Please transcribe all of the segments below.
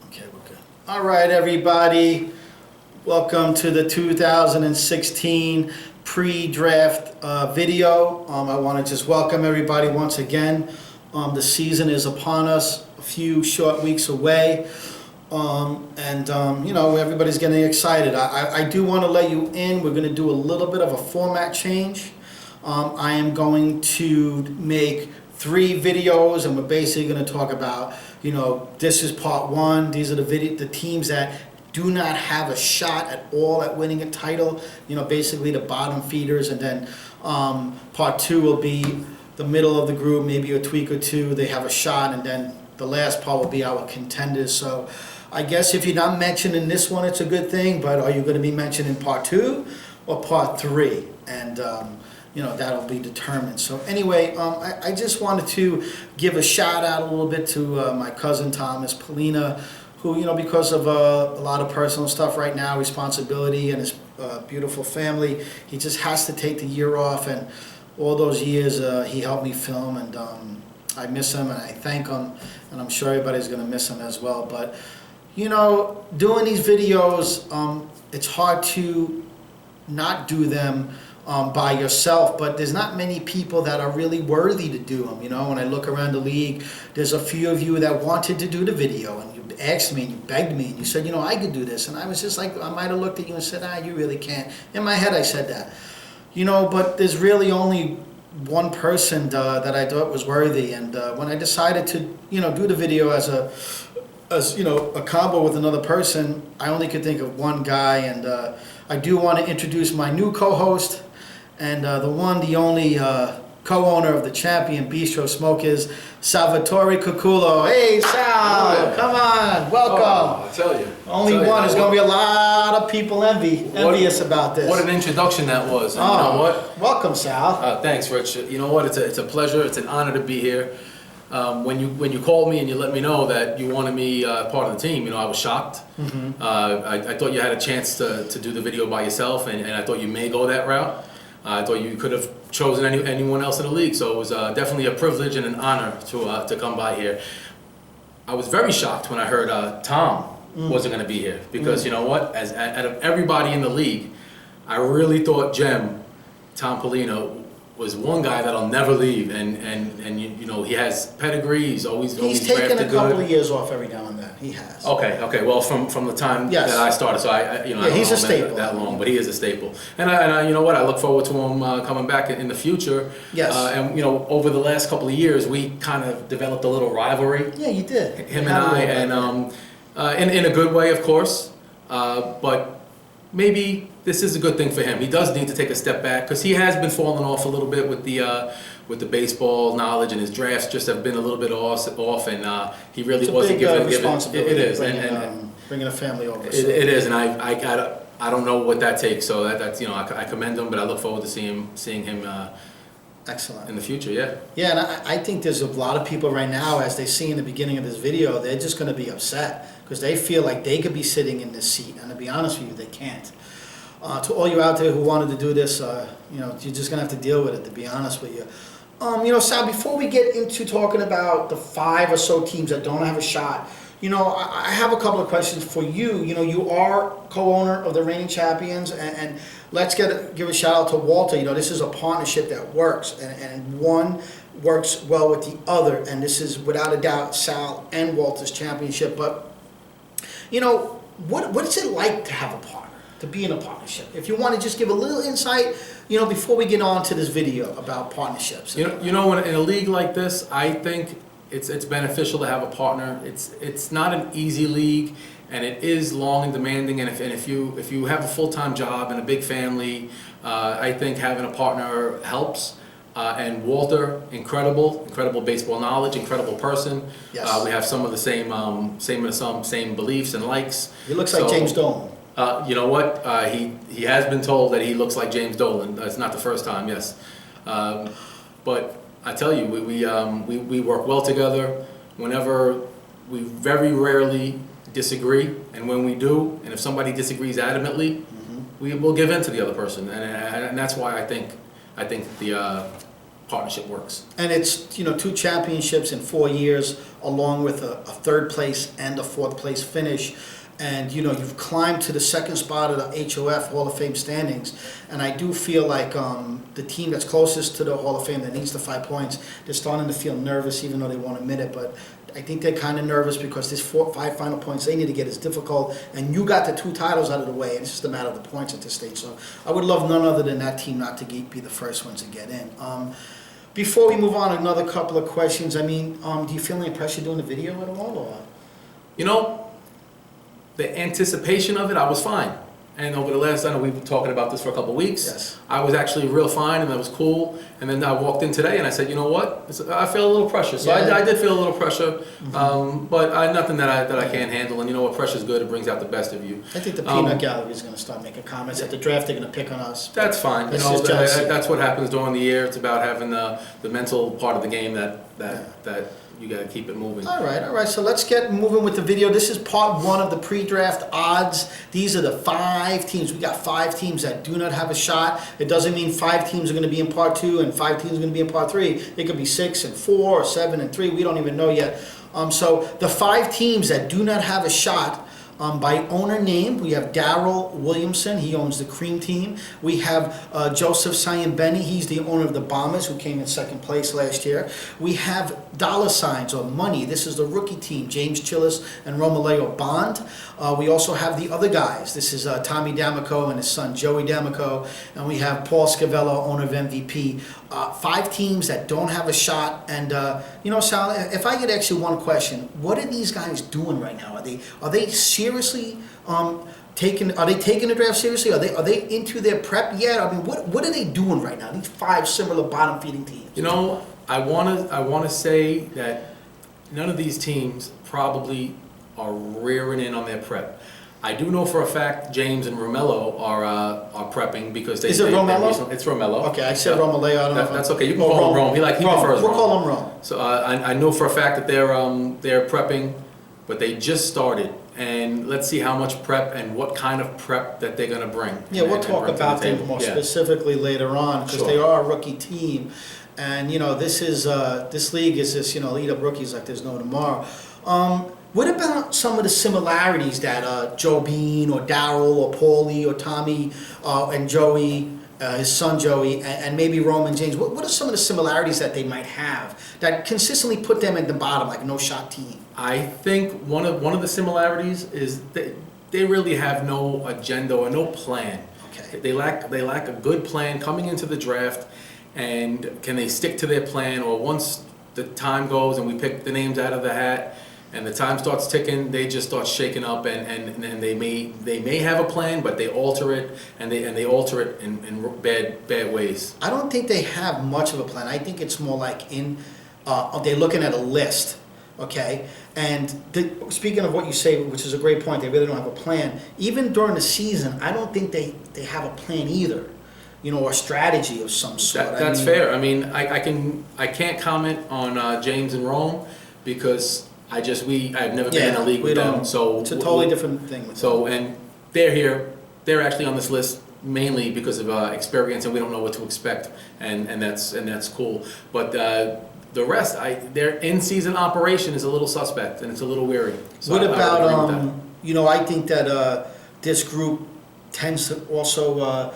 Okay, we're good. All right, everybody. Welcome to the 2016 pre-draft video. I want to just welcome everybody once again. The season is upon us, a few short weeks away. You know, everybody's getting excited. I do want to let you in. We're going to do a little bit of a format change. I am going to make 3 videos, and we're basically going to talk about, you know, this is part 1. These are the teams that do not have a shot at all at winning a title. You know, basically the bottom feeders, and then part 2 will be the middle of the group, maybe a tweak or two. They have a shot, and then the last part will be our contenders. So I guess if you're not mentioned in this one, it's a good thing, but are you going to be mentioned in part 2 or part 3? And you know, that'll be determined. So anyway, I just wanted to give a shout out a little bit to my cousin Thomas Polina, who, you know, because of a lot of personal stuff right now, responsibility, and his beautiful family, he just has to take the year off. And all those years he helped me film, and I miss him, and I thank him, and I'm sure everybody's going to miss him as well. But, you know, doing these videos, it's hard to not do them by yourself, but there's not many people that are really worthy to do them. You know, when I look around the league, there's a few of you that wanted to do the video, and you asked me and you begged me and you said, you know, I could do this, and I was just like, I might have looked at you and said, you really can't. In my head I said that, you know, but there's really only one person that I thought was worthy. And when I decided to, you know, do the video as you know, a combo with another person, I only could think of one guy. And I do want to introduce my new co-host, and the one, the only co-owner of the Champion Bistro Smoke is Salvatore Cuculo. Hey, Sal, come on, welcome. Oh, I tell you. Only one. There's going to be a lot of people envious about this. What an introduction that was. And you know what? Welcome, Sal. Thanks, Rich. You know what? It's a pleasure. It's an honor to be here. When you called me and you let me know that you wanted me part of the team, you know, I was shocked. Mm-hmm. I thought you had a chance to do the video by yourself, and I thought you may go that route. I thought you could have chosen anyone else in the league, so it was definitely a privilege and an honor to come by here. I was very shocked when I heard Tom wasn't going to be here, because you know what? Out of everybody in the league, I really thought Tom Polino was one guy that'll never leave, and you know, he has pedigree. He's taken a couple of years off every now and then. He has. Okay. Well, from the time that I started, so I you know, I don't he's know a staple that long, but he is a staple. And I you know what? I look forward to him coming back in the future. Yes. And you know, over the last couple of years, we kind of developed a little rivalry. Yeah, you did. Him and I, and in a good way, of course. But maybe this is a good thing for him. He does need to take a step back, because he has been falling off a little bit with the baseball knowledge, and his drafts just have been a little bit off, and he really wasn't given. Responsibility. It is, bringing a family over. It is, and I don't know what that takes. So that's, you know, I commend him, but I look forward to seeing him. Excellent. In the future, yeah. Yeah, and I think there's a lot of people right now, as they see in the beginning of this video, they're just going to be upset because they feel like they could be sitting in this seat, and to be honest with you, they can't. To all you out there who wanted to do this, you know, you're just going to have to deal with it, to be honest with you. You know, Sal, before we get into talking about the 5 or so teams that don't have a shot, you know, I have a couple of questions for you. You know, you are co-owner of the reigning champions, and let's give a shout out to Walter. You know, this is a partnership that works, and one works well with the other, and this is without a doubt Sal and Walter's championship. But, you know, what is it like to have a partner, to be in a partnership? If you want to just give a little insight, you know, before we get on to this video about partnerships. You know, in a league like this, I think it's beneficial to have a partner. It's not an easy league, and it is long and demanding. And if you have a full-time job and a big family, I think having a partner helps. And Walter, incredible baseball knowledge, incredible person. Yes. We have some of the same beliefs and likes. He looks like James Dolan. You know what? He has been told that he looks like James Dolan. That's not the first time, yes. But I tell you, we work well together. Whenever we very rarely disagree, and when we do, and if somebody disagrees adamantly, we will give in to the other person, and that's why I think partnership works. And it's, 2 championships in 4 years, along with a third place and a fourth place finish. And, you've climbed to the second spot of the HOF Hall of Fame standings. And I do feel like the team that's closest to the Hall of Fame that needs the 5 points, they're starting to feel nervous, even though they won't admit it. But I think they're kind of nervous because this 5 final points they need to get is difficult. And you got the 2 titles out of the way. And it's just a matter of the points at this stage. So I would love none other than that team not to be the first ones to get in. Before we move on, another couple of questions. I mean, do you feel any pressure doing the video at all? Or? The anticipation of it, I was fine. And over the last, I know we've been talking about this for a couple of weeks. Yes. I was actually real fine, and that was cool. And then I walked in today, and I said, you know what? I feel a little pressure. So Yeah. I did feel a little pressure, but nothing that I can't handle. And you know what? Pressure's good. It brings out the best of you. I think the peanut gallery is going to start making comments at the draft. They're going to pick on us. That's fine. That's just jealousy. That's what happens during the year. It's about having the mental part of the game that you got to keep it moving. All right. So let's get moving with the video. This is part 1 of the pre-draft odds. These are the 5 teams. We got 5 teams that do not have a shot. It doesn't mean 5 teams are going to be in part 2 and 5 teams are going to be in part 3. It could be 6 and 4 or 7 and 3. We don't even know yet. So the 5 teams that do not have a shot. By owner name, we have Darrell Williamson. He owns the Cream Team. We have Joseph Sayambeni. He's the owner of the Bombers, who came in 2nd place last year. We have dollar signs or money. This is the rookie team, James Chillis and Romaleo Bond. We also have the other guys. This is Tommy D'Amico and his son, Joey D'Amico. And we have Paul Scavello, owner of MVP. 5 teams that don't have a shot. And, Sal, if I could ask you one question, what are these guys doing right now? Are they seriously taking the draft seriously? Are they into their prep yet? I mean, what are they doing right now? These 5 similar bottom feeding teams. I wanna say that none of these teams probably are rearing in on their prep. I do know for a fact James and Romello are prepping because they. Is it Romello? It's Romello. Okay, I said Romello. I don't know. That's okay. You can call him Rome. He prefers Rome. We'll call him Rome. So I know for a fact that they're prepping, but they just started. And let's see how much prep and what kind of prep that they're going to bring. Yeah, we'll talk about them more specifically later on because they are a rookie team, and this league is just lead up rookies like there's no tomorrow. What about some of the similarities that Joe Bean or Darrell or Paulie or Tommy and Joey, his son Joey, and maybe Roman James? What are some of the similarities that they might have that consistently put them at the bottom, like no shot team? I think one of the similarities is they really have no agenda or no plan. Okay. They lack a good plan coming into the draft, and can they stick to their plan? Or once the time goes and we pick the names out of the hat, and the time starts ticking, they just start shaking up, and they may have a plan, but they alter it, and they alter it in bad ways. I don't think they have much of a plan. I think it's more like they're looking at a list, okay? And speaking of what you say, which is a great point, they really don't have a plan. Even during the season, I don't think they have a plan either, or strategy of some sort. That's fair. I mean, I can't comment on James and Rome because I've never been in a league with them, so it's a totally different thing. And they're here. They're actually on this list mainly because of experience, and we don't know what to expect, and that's cool. But the rest, their in-season operation is a little suspect, and it's a little weary. So what about I I think that this group tends to also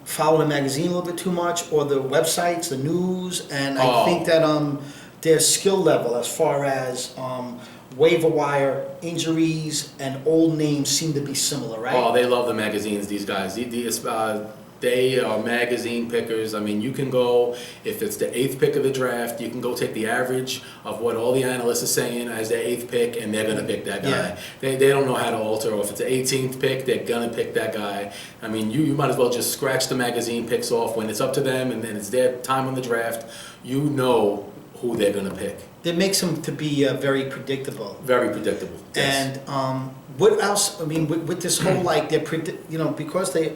follow the magazine a little bit too much, or the websites, the news, and I think that their skill level as far as waiver wire injuries and old names seem to be similar, right? Oh, they love the magazines, these guys. They are magazine pickers. I mean, you can go, if it's the 8th pick of the draft, you can go take the average of what all the analysts are saying as their 8th pick, and they're going to pick that guy. Yeah. They don't know how to alter, or if it's the 18th pick, they're going to pick that guy. I mean, you might as well just scratch the magazine picks off. When it's up to them and it's their time on the draft, you know who they're going to pick. That makes them to be very predictable. Very predictable. Yes. And what else? I mean, with this whole because they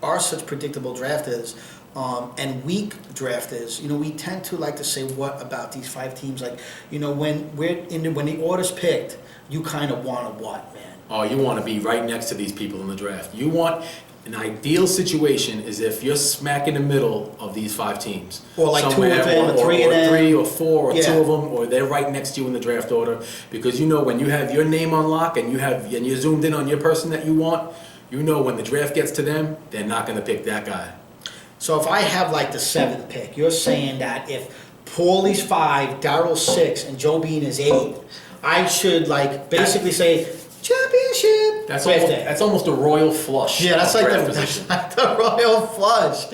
are such predictable drafters and weak drafters, we tend to like to say what about these 5 teams? Like, when the order's picked, you kind of want to what, man? Oh, you want to be right next to these people in the draft. You want an ideal situation is if you're smack in the middle of these 5 teams. Or like 2 of Somewhere, them, or 3 of them. 3 or 4 or Yeah. 2 of them, or they're right next to you in the draft order. Because you know when you have your name on lock and you're zoomed in on your person that you want, you know when the draft gets to them, they're not going to pick that guy. So if I have like the 7th pick, you're saying that if Paulie's 5, Daryl's 6, and Joe Bean is 8, I should like basically say championship. That's almost a royal flush. Yeah, that's of like draft the, position. that's like the royal flush.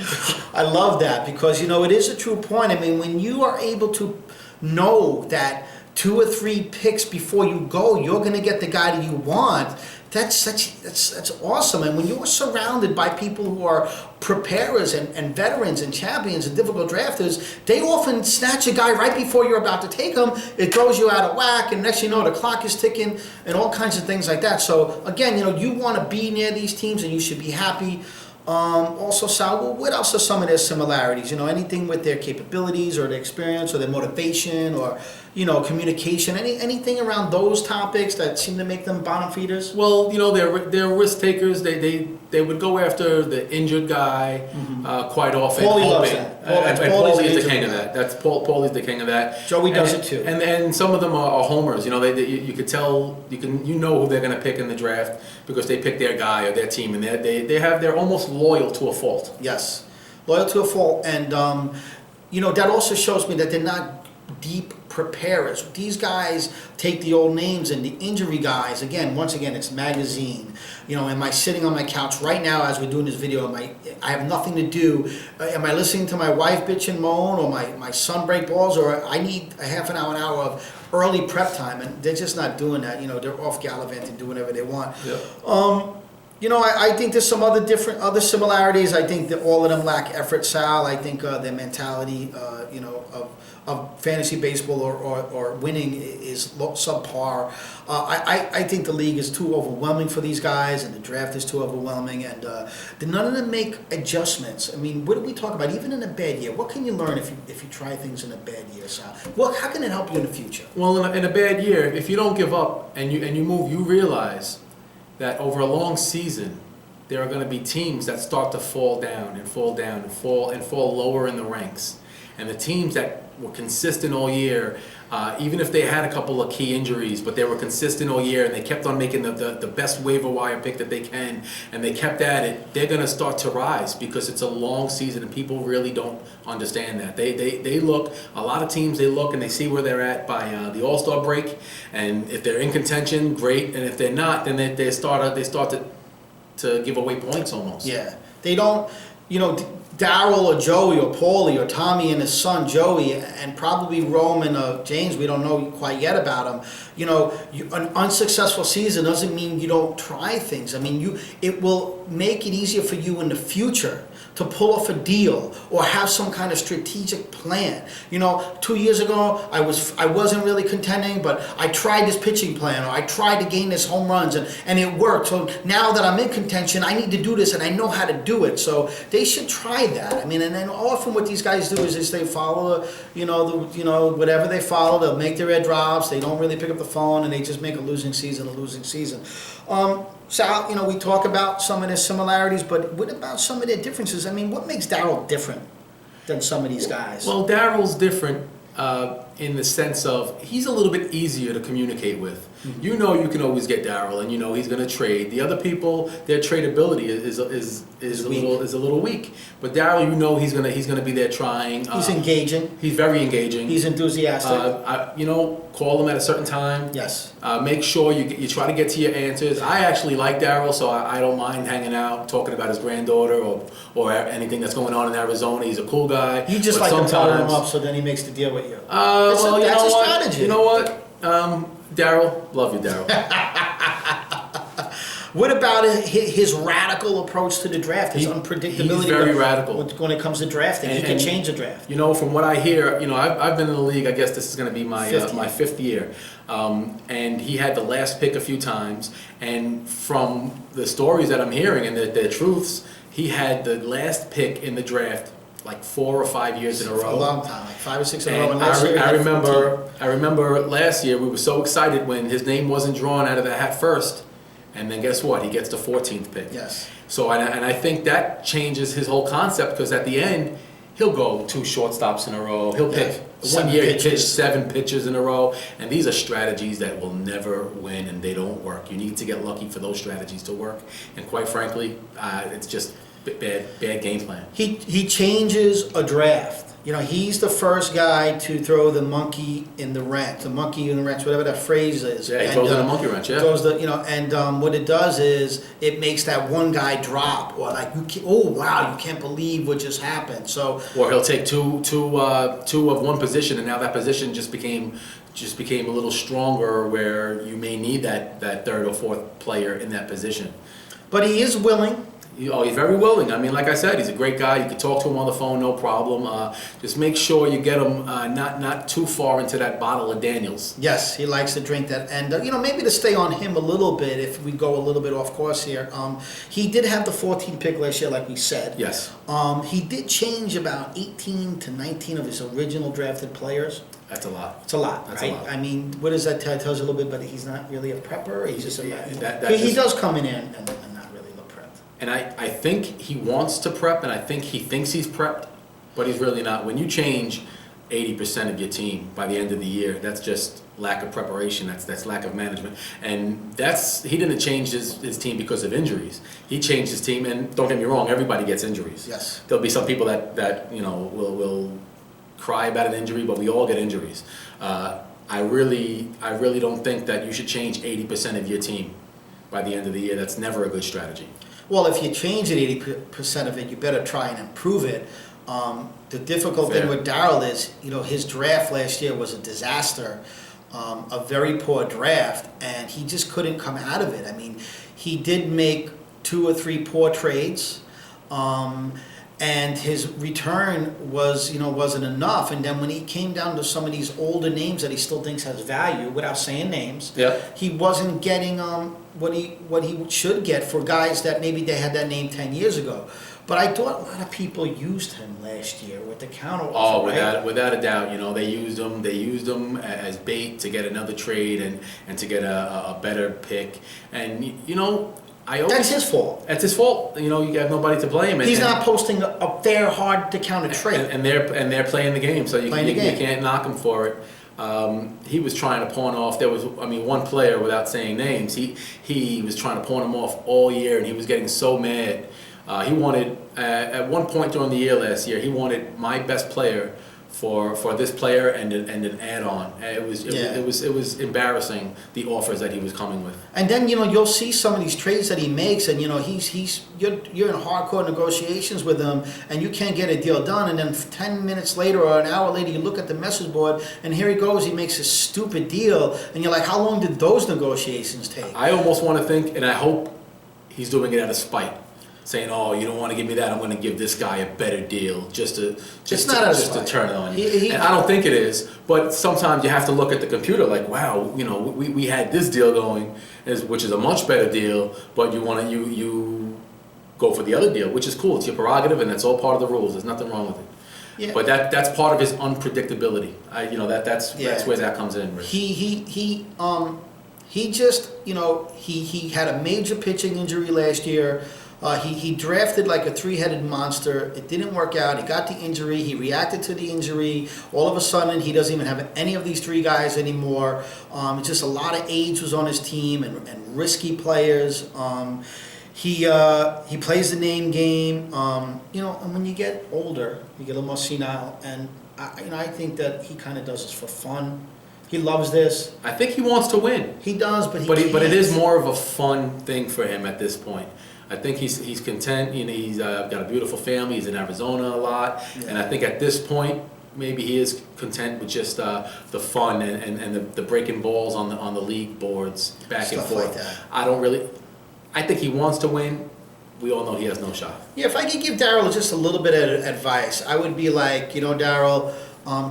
I love that because, you know, it is a true point. I mean, when you are able to know that 2 or 3 picks before you go, you're going to get the guy that you want. That's awesome. And when you're surrounded by people who are preparers and veterans and champions and difficult drafters, they often snatch a guy right before you're about to take him. It throws you out of whack, and next you know the clock is ticking and all kinds of things like that. So again, you know, you want to be near these teams and you should be happy. Also, Sal, what else are some of their similarities? You know, anything with their capabilities or their experience or their motivation or, you know, communication? Anything around those topics that seem to make them bottom feeders? Well, you know, they're risk takers. They would go after the injured guy quite often. Paulie loves hoping- that. And Paulie's Paulie's the injured king of guy. that. That's Paulie's the king of that. Joey does And- it too. And some of them are homers. You know, you could tell you know who they're going to pick in the draft because they pick their guy or their team, and they're almost loyal to a fault. Yes, loyal to a fault, and you know that also shows me that they're not deep preparers. These guys take the old names and the injury guys. Once again, it's magazine. You know, am I sitting on my couch right now as we're doing this video? I have nothing to do. Am I listening to my wife bitch and moan, or my son break balls, or I need a half an hour of early prep time? And they're just not doing that. You know, they're off gallivanting, doing whatever they want. Yeah. You know, I think there's some other similarities. I think that all of them lack effort, Sal. I think their mentality, you know, of fantasy baseball or winning is subpar. I think the league is too overwhelming for these guys, and the draft is too overwhelming, and none of them make adjustments. I mean, what do we talk about? Even in a bad year, what can you learn if you try things in a bad year, Sal? Well, how can it help you in the future? Well, in a bad year, if you don't give up and you move, you realize that over a long season, there are going to be teams that start to fall down and fall down and fall lower in the ranks. And the teams that were consistent all year, even if they had a couple of key injuries, but they were consistent all year and they kept on making the best waiver wire pick that they can, and they kept at it, they're going to start to rise because it's a long season and people really don't understand that. They look, a lot of teams, they look and they see where they're at by the All-Star break, and if they're in contention, great, and if they're not, then they start to give away points almost. Yeah, they don't, you know, Daryl or Joey or Paulie or Tommy and his son Joey, and probably Roman or James, we don't know quite yet about him. You know, an unsuccessful season doesn't mean you don't try things. I mean, it will make it easier for you in the future to pull off a deal or have some kind of strategic plan. You know, 2 years ago, I wasn't really contending, but I tried this pitching plan, or I tried to gain this home runs, and it worked. So now that I'm in contention, I need to do this, and I know how to do it. So they should try that. I mean, and then often what these guys do is they follow, whatever they follow, they'll make their airdrops. They don't really pick up the phone, and they just make a losing season. Sal, you know, we talk about some of their similarities, but what about some of their differences? I mean, what makes Daryl different than some of these guys? Well, Daryl's different in the sense of he's a little bit easier to communicate with. Mm-hmm. You know, you can always get Daryl, and you know he's going to trade. The other people, their tradability is a little weak. But Daryl, you know, he's gonna be there trying. He's engaging. He's very engaging. He's enthusiastic. Call him at a certain time. Yes. Make sure you try to get to your answers. I actually like Daryl, so I don't mind hanging out, talking about his granddaughter or anything that's going on in Arizona. He's a cool guy. You just like to follow him up, so then he makes the deal with you. That's a strategy. You know what? Daryl, love you, Daryl. What about his radical approach to the draft, his unpredictability? He's very radical. When it comes to drafting, he can change the draft. You know, from what I hear, you know, I've been in the league, I guess this is going to be my fifth year. And he had the last pick a few times. And from the stories that I'm hearing and the truths, he had the last pick in the draft like 4 or 5 years in a row. For a long time, like 5 or 6 in a row. And I remember last year we were so excited when his name wasn't drawn out of the hat first, and then guess what? He gets the 14th pick. Yes. So, and I think that changes his whole concept, because at the end, he'll go 2 shortstops in a row. He'll pick, Yeah. 1 year he pitches. pitched 7 pitches in a row. And these are strategies that will never win, and they don't work. You need to get lucky for those strategies to work. And quite frankly, it's just bad game plan. He changes a draft. You know, he's the first guy to throw the monkey in the wrench, whatever that phrase is. Yeah, he throws in a monkey wrench, yeah. Throws the, you know, and what it does is it makes that one guy drop, or like, oh wow, you can't believe what just happened. So, Or he'll take two of one position, and now that position just became a little stronger, where you may need that third or fourth player in that position. but he is willing. He's very willing. I mean, like I said, he's a great guy. You can talk to him on the phone, no problem. Just make sure you get him not too far into that bottle of Daniels. Yes, he likes to drink that. And, you know, maybe to stay on him a little bit, if we go a little bit off course here, he did have the 14th pick last year, like we said. Yes. He did change about 18 to 19 of his original drafted players. That's a lot. It's a lot, That's right? a lot. I mean, what does that tell? It tells you a little bit, but he's not really a prepper. He's just a That he just- does come in and not really look prepped. And I think he wants to prep, and I think he thinks he's prepped, but he's really not. When you change 80% of your team by the end of the year, that's just lack of preparation. That's lack of management. And he didn't change his team because of injuries. He changed his team, and don't get me wrong, everybody gets injuries. Yes. There'll be some people that you know will cry about an injury, but we all get injuries. I really don't think that you should change 80% of your team by the end of the year. That's never a good strategy. Well, if you change it 80% of it, you better try and improve it. The difficult thing Fair. with Darryl is, you know, his draft last year was a disaster, a very poor draft, and he just couldn't come out of it. I mean, he did make 2 or 3 poor trades, and his return wasn't enough. And then when he came down to some of these older names that he still thinks has value, without saying names, Yeah. he wasn't getting what he should get for guys that maybe they had that name 10 years ago. But I thought a lot of people used him last year with the counter offer, Oh, right? without a doubt, you know, they used him as bait to get another trade and to get a better pick. And you know, That's his fault. That's his fault. You know, you have nobody to blame. He's not posting a fair, hard to counter trade. And they're playing the game, so you Playing the game. can't knock him for it. He was trying to pawn off. There was, I mean, one player, without saying names, he was trying to pawn him off all year, and he was getting so mad. He wanted, at one point during the year last year, he wanted my best player for this player and an add-on. It was embarrassing, the offers that he was coming with. And then, you know, you'll see some of these trades that he makes, and, you know, you're in hardcore negotiations with him, and you can't get a deal done, and then 10 minutes later or an hour later, you look at the message board, and here he goes, he makes a stupid deal, and you're like, how long did those negotiations take? I almost want to think, and I hope he's doing it out of spite, saying, "Oh, you don't want to give me that. I'm going to give this guy a better deal just to turn it on you." And I don't think it is, but sometimes you have to look at the computer like, "Wow, you know, we had this deal going, which is a much better deal, but you go for the other deal, which is cool. It's your prerogative, and that's all part of the rules. There's nothing wrong with it." Yeah. But that's part of his unpredictability. That's where that comes in. Rich. He just, you know, he had a major pitching injury last year. He drafted like a 3-headed monster. It didn't work out. He got the injury. He reacted to the injury. All of a sudden, he doesn't even have any of these 3 guys anymore. It's just a lot of age was on his team and risky players. He plays the name game. You know, and when you get older, you get a little more senile. And I think that he kind of does this for fun. He loves this. I think he wants to win. He does, but But can't. it is more of a fun thing for him at this point. I think he's content. You know, he's got a beautiful family. He's in Arizona a lot, and I think at this point maybe he is content with just the fun and the breaking balls on the league boards back Stuff and forth. like that. I think he wants to win. We all know he has no shot. Yeah, if I could give Darryl just a little bit of advice, I would be like, you know, Darryl,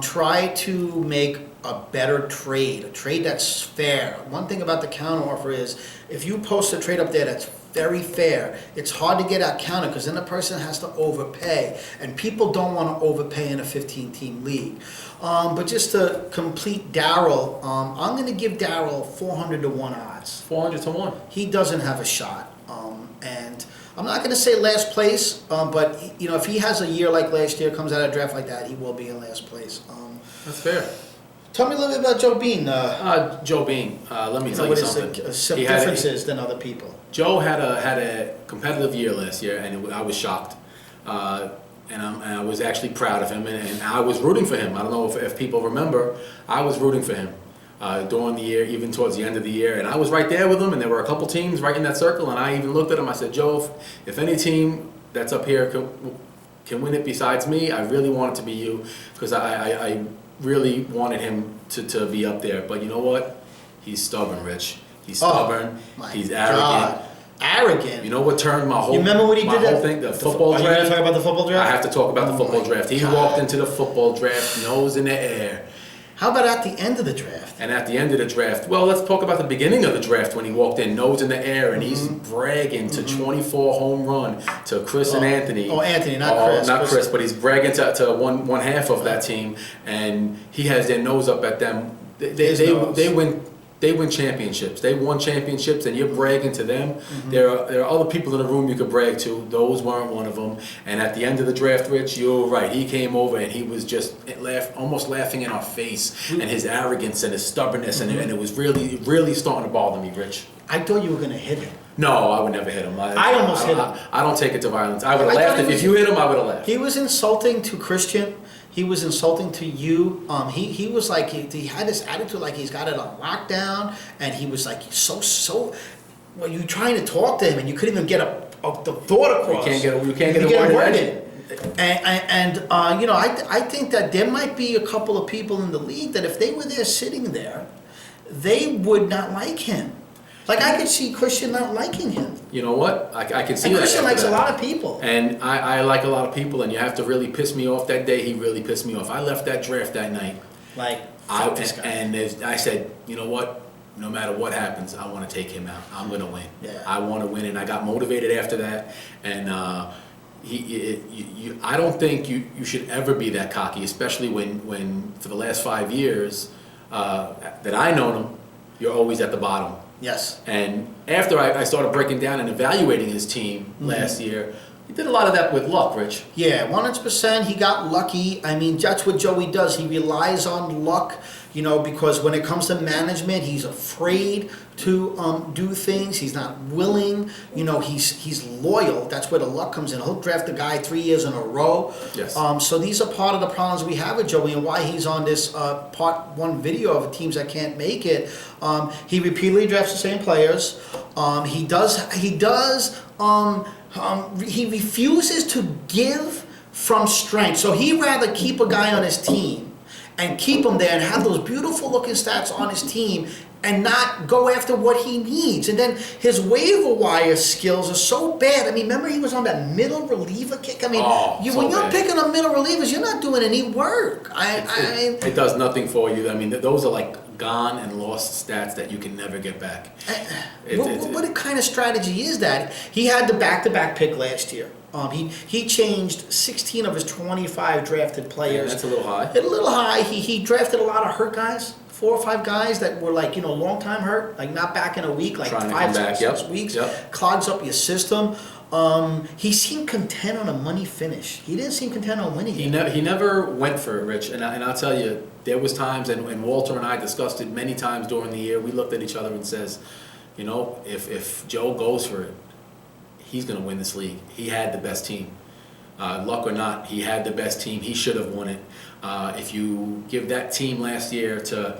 try to make a better trade, a trade that's fair. One thing about the counteroffer is, if you post a trade up there that's very fair, it's hard to get out counter because then the person has to overpay, and people don't want to overpay in a 15-team league. But just to complete Daryl, I'm going to give Daryl 400 to 1 odds. 400 to 1. He doesn't have a shot, and I'm not going to say last place, but if he has a year like last year, comes out of draft like that, he will be in last place. That's fair. Tell me a little bit about Joe Bean. Joe Bean, let me tell you What something. is some differences than other people? Joe had a competitive year last year, and I was shocked. And I was actually proud of him, and I was rooting for him. I don't know if people remember, I was rooting for him during the year, even towards the end of the year. And I was right there with him, and there were a couple teams right in that circle, and I even looked at him. I said, Joe, if any team that's up here can win it besides me, I really want it to be you, because I really wanted him to be up there. But you know what? He's stubborn, Rich. He's stubborn. He's arrogant. God. Arrogant. You know what turned my whole You remember what he did? whole thing, the football Are you draft. going to talk about the football draft? I have to talk about the football draft. He God. walked into the football draft, nose in the air. How about at the end of the draft? And at the end of the draft, well, let's talk about the beginning of the draft when he walked in, nose in the air, and he's bragging to 24 home run to Chris and Anthony. Oh, Anthony, not Chris. Not Chris, but he's bragging to one half of that team, and he has their nose up at them. They win championships. They won championships, and you're bragging to them. There are other people in the room you could brag to. Those weren't one of them. And at the end of the draft, Rich, you're right. He came over and he was just almost laughing in our face, and his arrogance and his stubbornness, and it was really, really starting to bother me, Rich. I thought you were going to hit him. No, I would never hit him. I almost hit him. I don't take it to violence. I would have laughed if you hit him. I would have laughed. He was insulting to Christian. He was insulting to you. He was like, he had this attitude like he's got it on lockdown, and he was like so. Well, you trying to talk to him, and you couldn't even get the thought across. You can't get a word in. And I think that there might be a couple of people in the league that if they were there sitting there, they would not like him. Like, I could see Christian not liking him. You know what? I can see and that. Christian likes a lot of people. And I like a lot of people, and you have to really piss me off. That day, he really pissed me off. I left that draft that night. Like, I said, you know what? No matter what happens, I want to take him out. I'm going to win. Yeah. I want to win, and I got motivated after that. And I don't think you should ever be that cocky, especially when for the last 5 years that I known him, you're always at the bottom. Yes. And after I started breaking down and evaluating his team last year, he did a lot of that with luck, Rich. Yeah, 100%. He got lucky. I mean, that's what Joey does. He relies on luck, because when it comes to management, he's afraid to do things. He's not willing. He's loyal. That's where the luck comes in. He'll draft a guy 3 years in a row. Yes. So these are part of the problems we have with Joey and why he's on this part one video of teams that can't make it. He repeatedly drafts the same players. He refuses to give from strength. So he'd rather keep a guy on his team and keep him there and have those beautiful looking stats on his team and not go after what he needs. And then his waiver wire skills are so bad. I mean, remember he was on that middle reliever kick? I mean, when you're picking up middle relievers, you're not doing any work. It does nothing for you. I mean, those are like gone and lost stats that you can never get back. What kind of strategy is that? He had the back-to-back pick last year. He changed 16 of his 25 drafted players. Yeah, that's a little high. A little high. He drafted a lot of hurt guys, 4 or 5 guys that were like, long time hurt, like not back in a week, like Trying 5 to 6 weeks. Yep. Clogs up your system. He seemed content on a money finish. He didn't seem content on winning. He never went for it, Rich. And I'll tell you, there was times, and Walter and I discussed it many times during the year. We looked at each other and says, if Joe goes for it, he's going to win this league. He had the best team. Luck or not, he had the best team. He should have won it. If you give that team last year to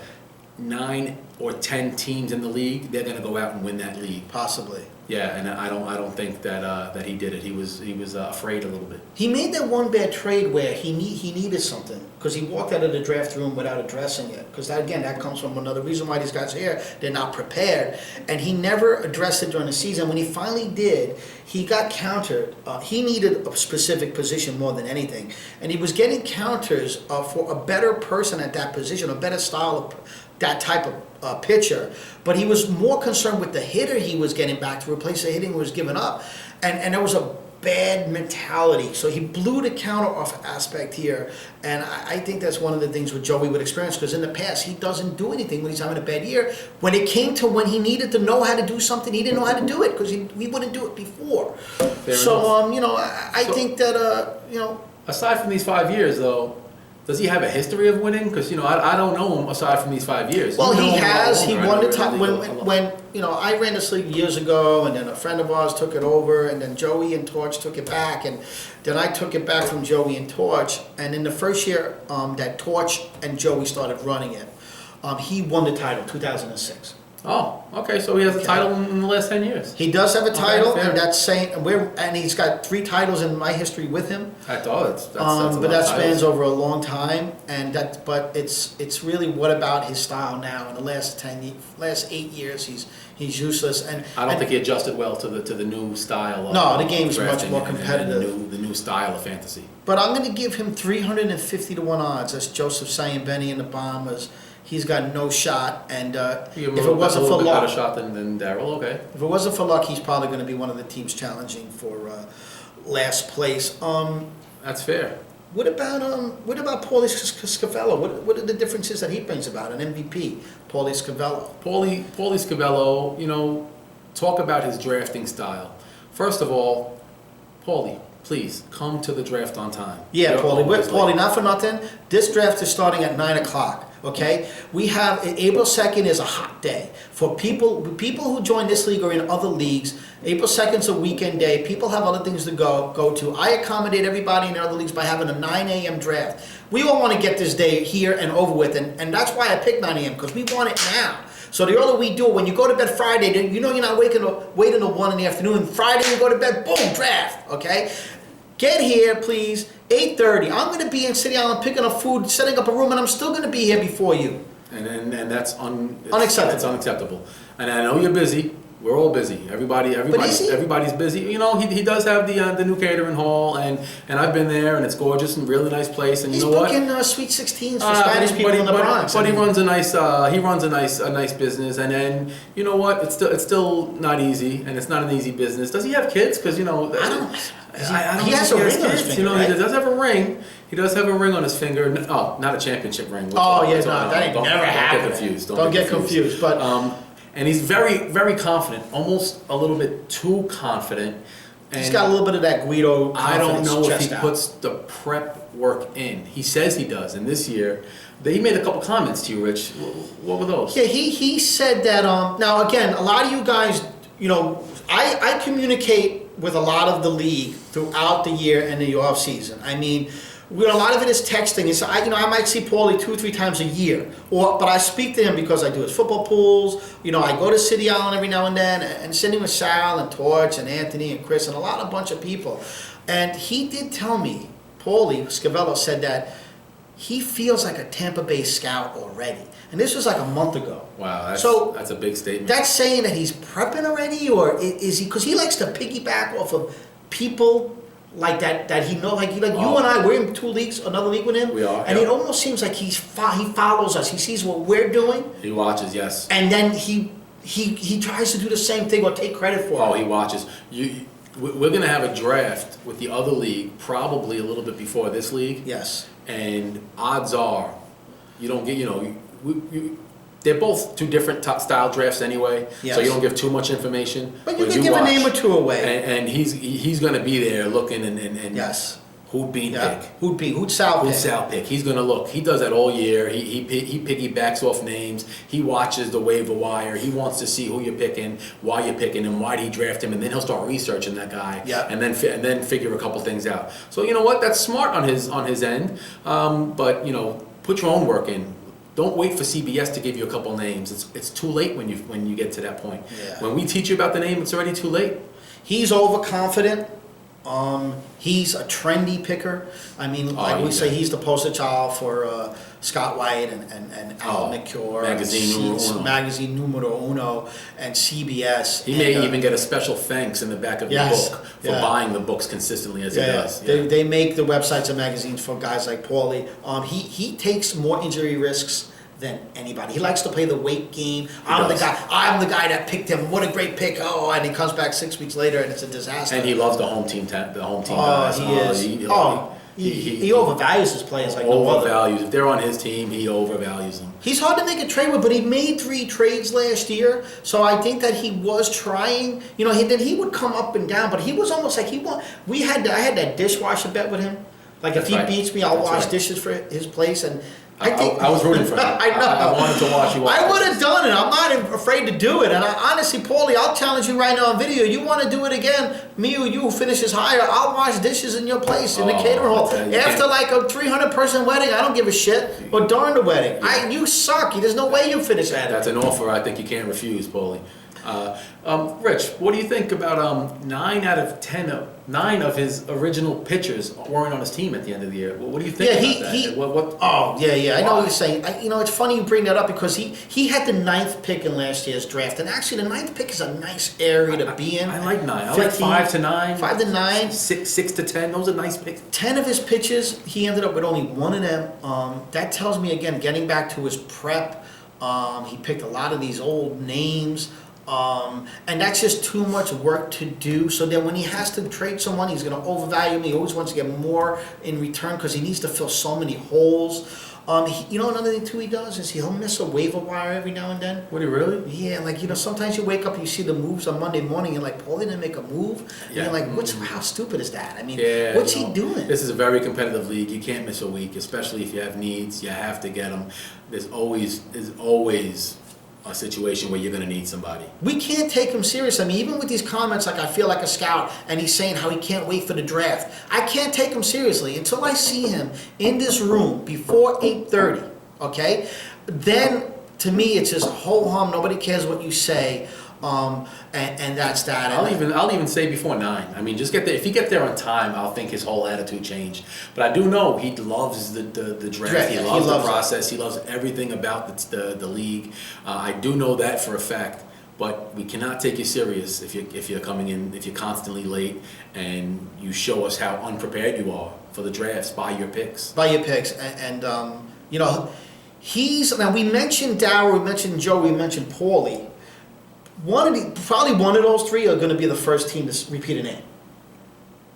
9 or 10 teams in the league, they're going to go out and win that league. Possibly. Yeah, and I don't think that he did it. He was afraid a little bit. He made that one bad trade where he needed something because he walked out of the draft room without addressing it. Because that comes from another reason why these guys are here. They're not prepared, and he never addressed it during the season. When he finally did, he got countered. He needed a specific position more than anything, and he was getting counters for a better person at that position, a better style of that type of pitcher, but he was more concerned with the hitter he was getting back to replace the hitting he was giving up, and there was a bad mentality. So he blew the counter off aspect here, and I think that's one of the things with Joey would experience, because in the past he doesn't do anything when he's having a bad year. When it came to when he needed to know how to do something, he didn't know how to do it because we wouldn't do it before. Fair so enough. I think that Aside from these 5 years, though, does he have a history of winning? Because I don't know him aside from these 5 years. Well, You know he him a lot has. He longer. won I the know time him when I ran this league years ago, and then a friend of ours took it over, and then Joey and Torch took it back, and then I took it back from Joey and Torch. And in the first year that Torch and Joey started running it, he won the title, 2006. Oh, okay. So he has a title in the last 10 years. He does have a title, fair. and that's saying and he's got 3 titles in my history with him. I thought that's a lot But of that titles. spans over a long time, but it's really what about his style now? In the last 8 years, he's useless, and I don't think he adjusted well to the new style. Of No, the game's much drafting more and competitive. the new style of fantasy. But I'm going to give him 350 to 1 odds. That's Joseph Sayambeni and the Bombers. He's got no shot, and if it wasn't for better luck, shot than Darryl. Okay. if it wasn't for luck, he's probably going to be one of the teams challenging for last place. That's fair. What about Paulie Scavello? What are the differences that he brings about an MVP, Paulie Scavello? Paulie Scavello, talk about his drafting style. First of all, Paulie, please come to the draft on time. Yeah, You're Paulie. always Paulie, late. not for nothing. This draft is starting at 9 o'clock. Okay, we have April 2nd is a hot day for people who join this league or in other leagues. April 2nd is a weekend day. People have other things to go to. I accommodate everybody in the other leagues by having a 9 a.m. draft. We all want to get this day here and over with, and that's why I picked 9 a.m. because we want it now. So the earlier we do it, when you go to bed Friday, then you're not waiting till 1 in the afternoon. Friday you go to bed, boom, draft. Okay, get here, please. 8:30. I'm going to be in City Island picking up food, setting up a room, and I'm still going to be here before you. And that's Unacceptable. It's unacceptable. And I know you're busy. We're all busy. Everybody's busy. He does have the new catering hall, and I've been there, and it's gorgeous and really nice place. And He's you know what? booking Sweet 16s for Spanish people in the Bronx. But he runs a nice business, and then you know what? It's still not easy, and it's not an easy business. Does he have kids? Because I don't he has a ring on his kids. finger, right? He does have a ring. He does have a ring on his finger. Oh, not a championship ring. Oh yeah, no, that ain't never happened. Don't get confused. Don't get confused. But and he's very, very confident, almost a little bit too confident. And he's got a little bit of that Guido I don't confidence know if chest he out. puts the prep work in. He says he does, and this year, he made a couple comments to you, Rich. What were those? Yeah, he said that. Now again, a lot of you guys, I communicate with a lot of the league throughout the year and the off season. I mean, a lot of it is texting. It's, I might see Paulie 2 or 3 times a year, but I speak to him because I do his football pools. I go to City Island every now and then, and sitting with Sal and Torch and Anthony and Chris and a bunch of people. And he did tell me, Paulie Scavello said that he feels like a Tampa Bay scout already. And this was like a month ago. Wow, that's a big statement. That's saying that he's prepping already, or is he? Because he likes to piggyback off of people like that he knows, like you and I. We're in 2 leagues, another league with him. We are, and yeah. it almost seems like he follows us. He sees what we're doing, He watches, yes. and then he tries to do the same thing or take credit for Oh, it. he watches. We're going to have a draft with the other league probably a little bit before this league. Yes. And odds are, you don't get, they're both 2 different style drafts anyway. Yes. So you don't give too much information. But you can give a name or 2 away. And he's going to be there looking and Yes. who'd Bean Yeah. pick. Who'd Sal Who'd pick? Sal pick? He's gonna look. He does that all year. He piggybacks off names. He watches the waiver wire. He wants to see who you're picking, why you're picking him, why did he draft him, and then he'll start researching that guy. Yeah. And then figure a couple things out. So you know what? That's smart on his end. But put your own work in. don't wait for CBS to give you a couple names. It's too late when you get to that point. Yeah. When we teach you about the name, it's already too late. He's overconfident. He's a trendy picker. I mean, like we say, he's the poster child for Scott White and Al McCure. Magazine Numero Uno and CBS. He may even get a special thanks in the back of the book for buying the books consistently as he does. They make the websites and magazines for guys like Paulie. He takes more injury risks than anybody. He likes to play the weight game. I'm the guy that picked him. What a great pick! Oh, and he comes back 6 weeks later and it's a disaster. And he loves the home team. Guys. He overvalues his players like no other. Overvalues. If they're on his team, he overvalues them. He's hard to make a trade with, but he made 3 trades last year, so I think that he was trying. You know, he would come up and down, but he was almost like I had that dishwasher bet with him. Like if he beats me, I'll wash dishes for his place, and I was rooting for him. I know. I wanted to watch you. I would have done it. I'm not afraid to do it. And honestly, Paulie, I'll challenge you right now on video. You want to do it again? Me or you, who finishes higher, I'll wash dishes in your place in the catering hall. After like a 300-person wedding, I don't give a shit. Or during the wedding, you suck. There's no way you finish that. That's an offer I think you can't refuse, Paulie. Rich, what do you think about 9 out of 10? 9 of his original pitchers weren't on his team at the end of the year. What do you think about that? I know what you're saying. It's funny you bring that up because he had the 9th pick in last year's draft, and actually the 9th pick is a nice area to be in. I like 9. 15, I like 5 to 9. 5 to 9. 6 to 10. Those are nice picks. 10 of his pitches, he ended up with only 1 of them. That tells me, again, getting back to his prep, he picked a lot of these old names. And that's just too much work to do. So then when he has to trade someone, he's going to overvalue me. He always wants to get more in return because he needs to fill so many holes. Another thing too he does is he'll miss a waiver wire every now and then. Would he really? Yeah, sometimes you wake up and you see the moves on Monday morning, you're like, Paulie didn't make a move? And you're like, how stupid is that? I mean, what's he doing? This is a very competitive league. You can't miss a week, especially if you have needs. You have to get them. There's always a situation where you're going to need somebody. We can't take him serious. I mean, even with these comments, like I feel like a scout, and he's saying how he can't wait for the draft. I can't take him seriously until I see him in this room before 8:30. Okay, then to me it's just ho hum. Nobody cares what you say. And that's that. I'll even say before 9. I mean, just get there. If you get there on time, I'll think his whole attitude changed. But I do know he loves the draft. He loves the process. He loves everything about the league. I do know that for a fact. But we cannot take you serious if you're coming in, if you're constantly late, and you show us how unprepared you are for the drafts by your picks. Now we mentioned Dower, we mentioned Joe, we mentioned Paulie. Probably one of those 3 are going to be the first team to repeat a name.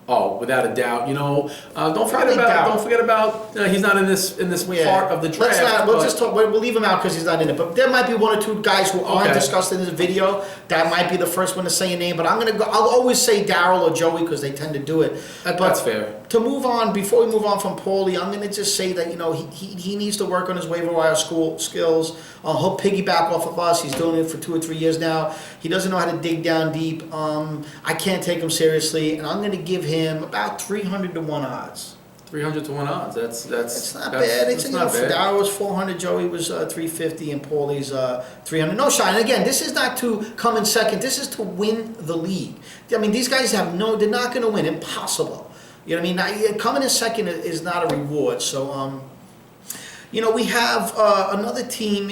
Oh, without a doubt. Don't forget about. He's not in this part of the draft. We'll leave him out because he's not in it. But there might be 1 or 2 guys who aren't discussed in this video that might be the first one to say a name. But I'll always say Darryl or Joey because they tend to do it. That's fair. To move on, before we move on from Paulie, I'm going to just say that he needs to work on his waiver wire skills. He'll piggyback off of us. He's doing it for 2 or 3 years now. He doesn't know how to dig down deep. I can't take him seriously, and I'm going to give him about 300 to 1 odds. 300 to 1 odds. That's not bad. It's not bad. Darryl was 400, Joey was 350, and Paulie's 300. No, Shine. Again, this is not to come in second. This is to win the league. I mean, these guys they're not going to win. Impossible. You know what I mean? Coming in second is not a reward. So, we have another team.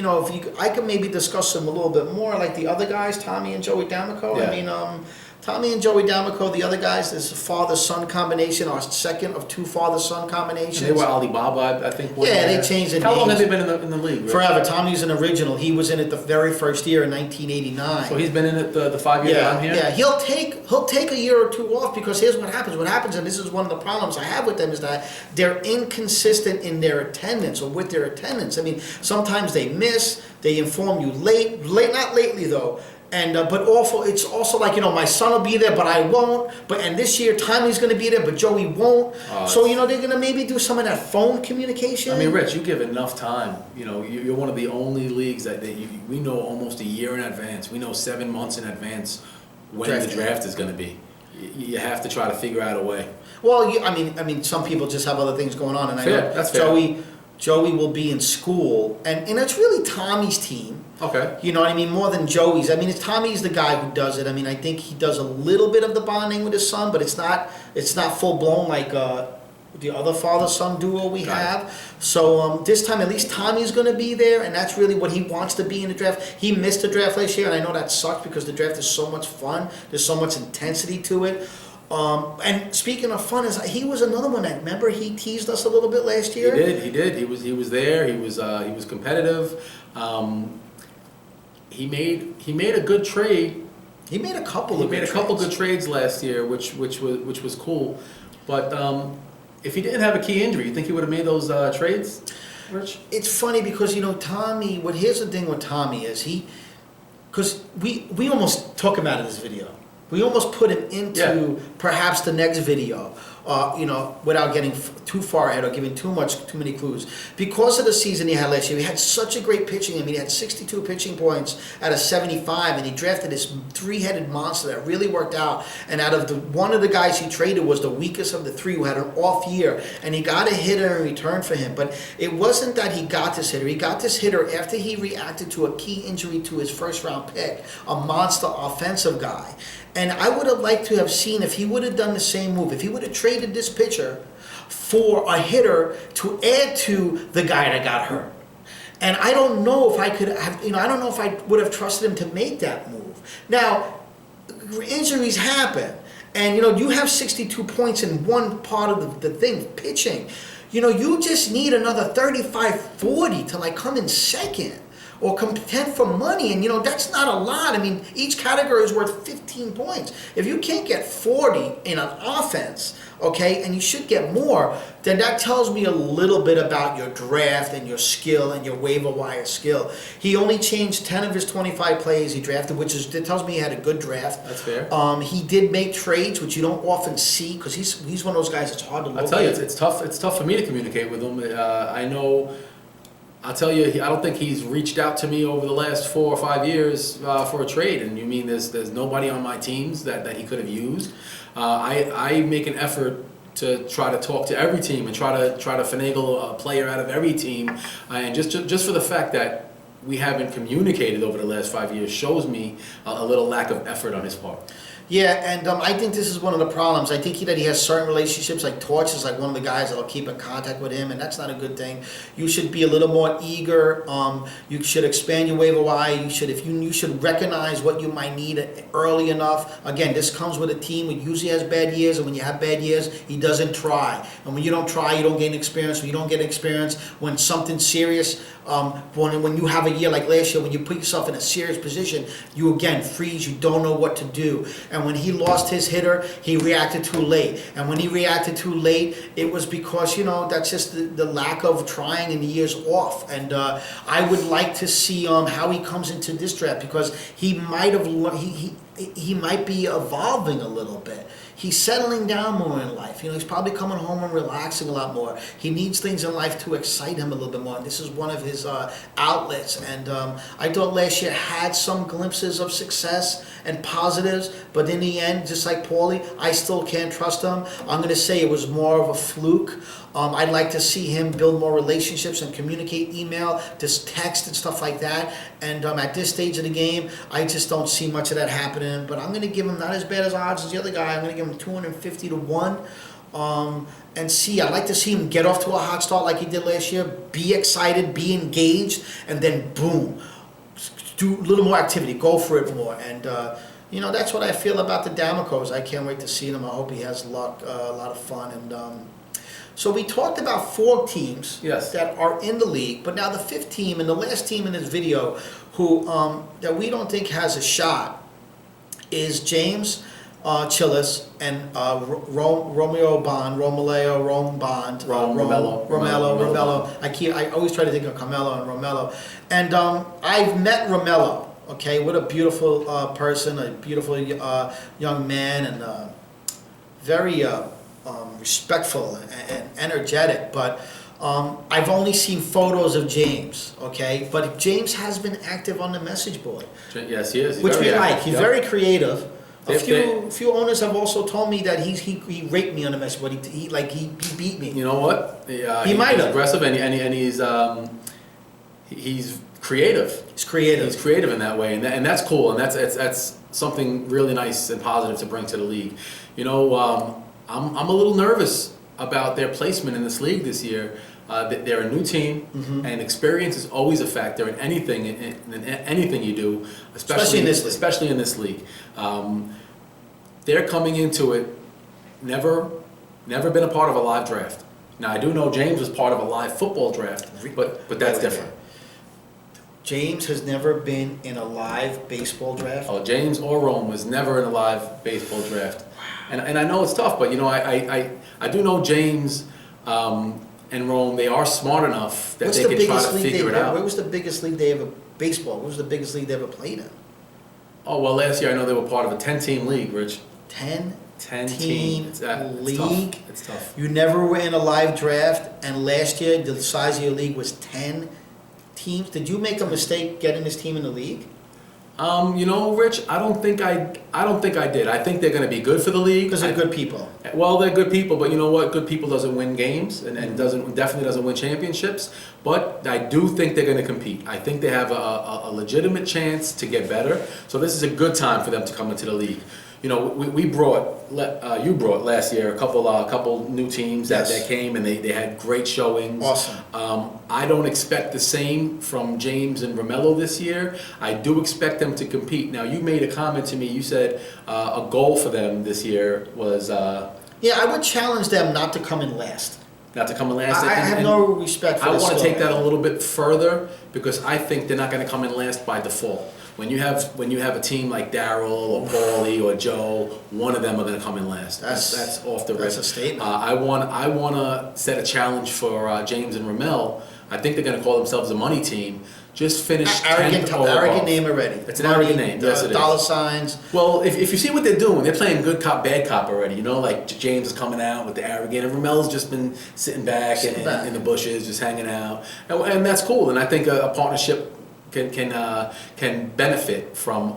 I can maybe discuss them a little bit more, like the other guys, Tommy and Joey D'Amico. Yeah. I mean, Tommy and Joey D'Amico, the other guys, this is a father-son combination, our second of 2 father-son combinations. And they were Alibaba, I think. They changed the How long have they been in the league? Right? Forever. Tommy's an original. He was in it the very first year in 1989. So he's been in it the 5 years that I'm here? Yeah, he'll take a year or 2 off because here's what happens. What happens, and this is one of the problems I have with them, is that they're inconsistent in their attendance or with their attendance. I mean, sometimes they miss, they inform you late, not lately though. And but it's also like my son will be there, but I won't. And this year Tommy's going to be there, but Joey won't. So they're going to maybe do some of that phone communication. I mean, Rich, you give enough time. You're one of the only leagues that we know almost a year in advance. We know 7 months in advance when the draft is going to be. You have to try to figure out a way. Well, I mean, some people just have other things going on, and that's fair. Joey will be in school, and it's really Tommy's team. Okay. You know what I mean? More than Joey's. I mean, Tommy's the guy who does it. I mean, I think he does a little bit of the bonding with his son, but it's not full blown like the other father-son duo we Got it. have. So this time, at least Tommy's going to be there, and that's really what he wants to be in the draft. He missed the draft last year, and I know that sucked because the draft is so much fun. There's so much intensity to it. And speaking of fun, he was another one that, remember, he teased us a little bit last year. He did. He was there. He was competitive. He made a good trade. He made a couple good trades last year, which was cool. But if he didn't have a key injury, you think he would have made those trades, Rich? It's funny because, you know, Tommy, here's the thing with Tommy is because we almost took him out of this video. We almost put him into perhaps the next video, you know, without getting too far ahead or giving too many clues. Because of the season he had last year, he had such a great pitching. I mean, he had 62 pitching points out of 75, and he drafted this three-headed monster that really worked out. And out of one of the guys he traded was the weakest of the three who had an off year, and he got a hitter in return for him. But it wasn't that he got this hitter. He got this hitter after he reacted to a key injury to his first-round pick, a monster offensive guy. And I would have liked to have seen if he would have done the same move, if he would have traded this pitcher for a hitter to add to the guy that got hurt. And I don't know if I could have, you know, I don't know if I would have trusted him to make that move. Now, injuries happen. And, you know, you have 62 points in one part of the thing, pitching. You know, you just need another 35, 40 to like come in second. Or contend for money, and you know, that's not a lot. I mean, each category is worth 15 points. If you can't get 40 in an offense, okay, and you should get more, then that tells me a little bit about your draft and your skill and your waiver wire skill. He only changed 10 of his 25 players he drafted, that tells me he had a good draft. That's fair. He did make trades, which you don't often see, because he's one of those guys that's hard to locate. I'll tell you, it's tough. It's tough for me to communicate with him. I know. I'll tell you, I don't think he's reached out to me over the last 4 or 5 years for a trade. And you mean there's nobody on my teams that he could have used. I make an effort to try to talk to every team and try to finagle a player out of every team. And just for the fact that we haven't communicated over the last 5 years shows me a little lack of effort on his part. Yeah, and I think this is one of the problems. I think that he has certain relationships, like Torch is like one of the guys that'll keep in contact with him, and that's not a good thing. You should be a little more eager. You should expand your waiver wire. You should recognize what you might need early enough. Again, this comes with a team who usually has bad years, and when you have bad years, he doesn't try. And when you don't try, you don't gain experience. When you don't get experience, when something's serious, when you have a year like last year, when you put yourself in a serious position, you again freeze. You don't know what to do. And when he lost his hitter, he reacted too late. And when he reacted too late, it was because, you know, that's just the lack of trying and the years off. And I would like to see how he comes into this draft, because he might have he might be evolving a little bit. He's settling down more in life. You know, he's probably coming home and relaxing a lot more. He needs things in life to excite him a little bit more. And this is one of his outlets. And I thought last year had some glimpses of success and positives, but in the end, just like Paulie, I still can't trust him. I'm going to say it was more of a fluke. I'd like to see him build more relationships and communicate, email, just text and stuff like that. And at this stage of the game, I just don't see much of that happening. But I'm going to give him not as bad as odds as the other guy. I'm going to give him 250 to 1. And see, I'd like to see him get off to a hot start like he did last year. Be excited, be engaged, and then boom, do a little more activity, go for it more. And you know, that's what I feel about the Damicos. I can't wait to see him. I hope he has luck, a lot of fun. And so we talked about 4 teams that are in the league, but now the 5th team and the last team in this video who that we don't think has a shot is James Chillis and Romello Bond. I always try to think of Carmelo and Romello. And I've met Romello, okay, what a beautiful person, a beautiful young man, and very respectful and energetic. But I've only seen photos of James, okay? But James has been active on the message board. Yes, he is. Which we like. He's very creative. A few owners have also told me that he raped me on the message, but he beat me. You know what? He might he's have. aggressive and he's creative. He's creative. He's creative in that way, and that's cool, and that's something really nice and positive to bring to the league. You know, I'm a little nervous about their placement in this league this year. They're a new team, and experience is always a factor in anything anything you do, especially in this league. They're coming into it, never been a part of a live draft. Now I do know James was part of a live football draft, but that's different. James has never been in a live baseball draft. Oh, James or Rome was never in a live baseball draft, and I know it's tough, but you know I do know James and Rome. They are smart enough that they can try to figure it out. Where was the biggest league they ever baseball? What was the biggest league they ever played in? Oh well, last year I know they were part of a 10-team league, Rich. 10 team league. It's tough. You never were in a live draft, and last year the size of your league was 10 teams. Did you make a mistake getting this team in the league? You know, Rich, I don't think I did. I think they're going to be good for the league Because they're good people. Well, they're good people, but you know what? Good people doesn't win games and definitely doesn't win championships. But I do think they're going to compete. I think they have a legitimate chance to get better. So this is a good time for them to come into the league. You know, you brought last year a couple new teams that came, and they had great showings. Awesome. I don't expect the same from James and Romello this year. I do expect them to compete. Now, you made a comment to me. You said a goal for them this year was Yeah, I would challenge them not to come in last. not to come in last. I have no respect for I this want to squad. take that a little bit further because I think they're not going to come in last by default. When you have a team like Darryl or Paulie or Joe, one of them are going to come in last. That's off the rip. That's a statement. I want to set a challenge for James and Ramel. I think they're going to call themselves a money team. Just finish 10th or arrogant above. name already. It's an arrogant name. Yes, it is. Dollar signs. Well, if you see what they're doing, they're playing good cop, bad cop already. You know, like James is coming out with the arrogant, and Ramel's just been sitting back in the bushes, just hanging out, and that's cool. And I think a partnership can benefit from